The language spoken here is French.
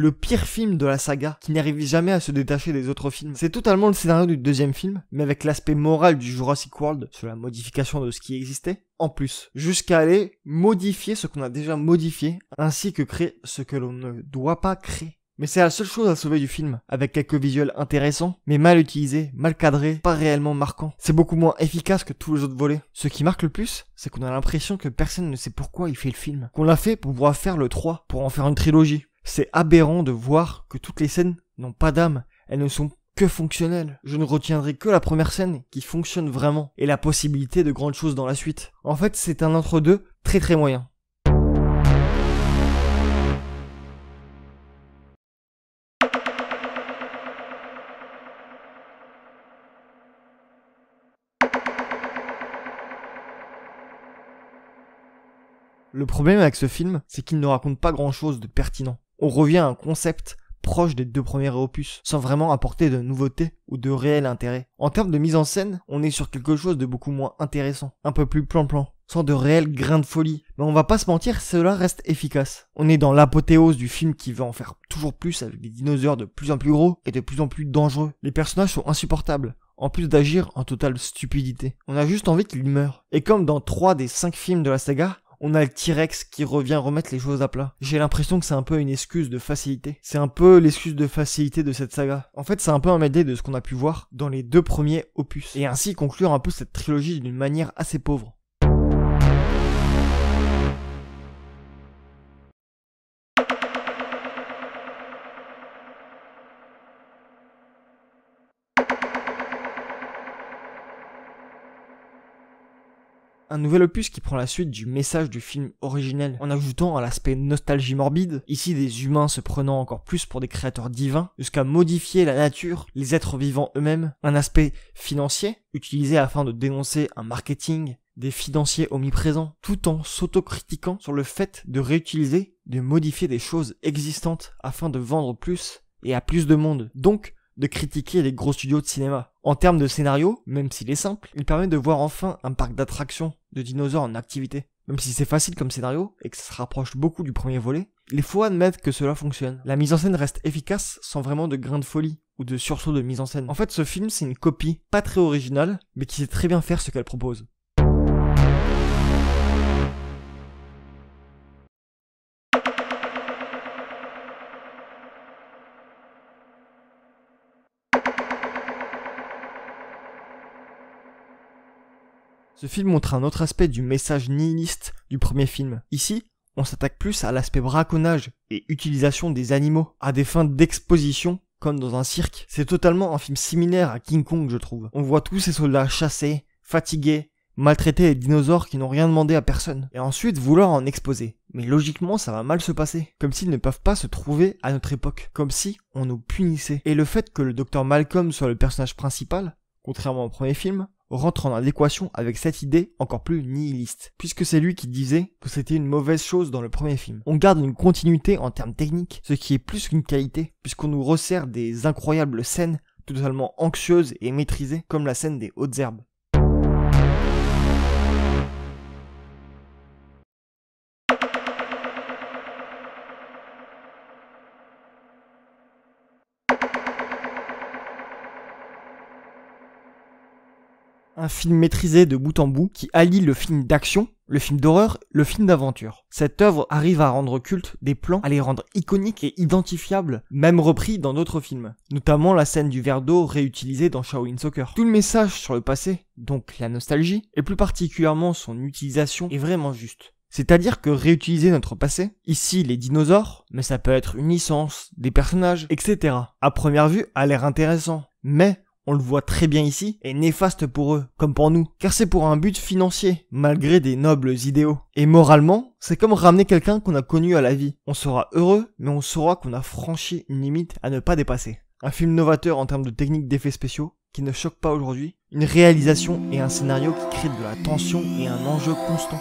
le pire film de la saga, qui n'arrive jamais à se détacher des autres films. C'est totalement le scénario du deuxième film, mais avec l'aspect moral du Jurassic World sur la modification de ce qui existait, en plus, jusqu'à aller modifier ce qu'on a déjà modifié, ainsi que créer ce que l'on ne doit pas créer. Mais c'est la seule chose à sauver du film, avec quelques visuels intéressants, mais mal utilisés, mal cadrés, pas réellement marquants. C'est beaucoup moins efficace que tous les autres volets. Ce qui marque le plus, c'est qu'on a l'impression que personne ne sait pourquoi il fait le film. Qu'on l'a fait pour pouvoir faire le 3, pour en faire une trilogie. C'est aberrant de voir que toutes les scènes n'ont pas d'âme, elles ne sont que fonctionnelles. Je ne retiendrai que la première scène qui fonctionne vraiment, et la possibilité de grandes choses dans la suite. En fait, c'est un entre-deux très moyen. Le problème avec ce film, c'est qu'il ne raconte pas grand chose de pertinent. On revient à un concept proche des deux premiers opus, sans vraiment apporter de nouveautés ou de réel intérêt. En termes de mise en scène, on est sur quelque chose de beaucoup moins intéressant, un peu plus plan-plan, sans de réel grain de folie. Mais on va pas se mentir, cela reste efficace. On est dans l'apothéose du film qui veut en faire toujours plus avec des dinosaures de plus en plus gros et de plus en plus dangereux. Les personnages sont insupportables, en plus d'agir en totale stupidité. On a juste envie qu'ils meurent. Et comme dans 3 des 5 films de la saga, on a le T-Rex qui revient remettre les choses à plat. J'ai l'impression que c'est un peu une excuse de facilité. C'est un peu l'excuse de facilité de cette saga. En fait, c'est un peu un medley de ce qu'on a pu voir dans les 2 premiers opus. Et ainsi conclure un peu cette trilogie d'une manière assez pauvre. Un nouvel opus qui prend la suite du message du film originel, en ajoutant à l'aspect nostalgie morbide, ici des humains se prenant encore plus pour des créateurs divins, jusqu'à modifier la nature, les êtres vivants eux-mêmes, un aspect financier, utilisé afin de dénoncer un marketing, des financiers omniprésents, tout en s'autocritiquant sur le fait de réutiliser, de modifier des choses existantes afin de vendre plus et à plus de monde. Donc, de critiquer les gros studios de cinéma. En termes de scénario, même s'il est simple, il permet de voir enfin un parc d'attractions de dinosaures en activité. Même si c'est facile comme scénario, et que ça se rapproche beaucoup du premier volet, il faut admettre que cela fonctionne. La mise en scène reste efficace sans vraiment de grain de folie, ou de sursaut de mise en scène. En fait, ce film, c'est une copie, pas très originale, mais qui sait très bien faire ce qu'elle propose. Ce film montre un autre aspect du message nihiliste du premier film. Ici, on s'attaque plus à l'aspect braconnage et utilisation des animaux à des fins d'exposition comme dans un cirque. C'est totalement un film similaire à King Kong, je trouve. On voit tous ces soldats chassés, fatigués, maltraiter les dinosaures qui n'ont rien demandé à personne, et ensuite vouloir en exposer. Mais logiquement, ça va mal se passer. Comme s'ils ne peuvent pas se trouver à notre époque. Comme si on nous punissait. Et le fait que le Dr Malcolm soit le personnage principal, contrairement au premier film, rentre en adéquation avec cette idée encore plus nihiliste, puisque c'est lui qui disait que c'était une mauvaise chose dans le premier film. On garde une continuité en termes techniques, ce qui est plus qu'une qualité, puisqu'on nous resserre des incroyables scènes totalement anxieuses et maîtrisées, comme la scène des hautes herbes. Un film maîtrisé de bout en bout qui allie le film d'action, le film d'horreur, le film d'aventure. Cette œuvre arrive à rendre culte des plans, à les rendre iconiques et identifiables, même repris dans d'autres films. Notamment la scène du verre d'eau réutilisée dans Shaolin Soccer. Tout le message sur le passé, donc la nostalgie, et plus particulièrement son utilisation, est vraiment juste. C'est-à-dire que réutiliser notre passé, ici les dinosaures, mais ça peut être une licence, des personnages, etc. À première vue, a l'air intéressant, mais on le voit très bien ici, est néfaste pour eux, comme pour nous, car c'est pour un but financier, malgré des nobles idéaux. Et moralement, c'est comme ramener quelqu'un qu'on a connu à la vie. On sera heureux, mais on saura qu'on a franchi une limite à ne pas dépasser. Un film novateur en termes de techniques d'effets spéciaux, qui ne choque pas aujourd'hui, une réalisation et un scénario qui créent de la tension et un enjeu constant.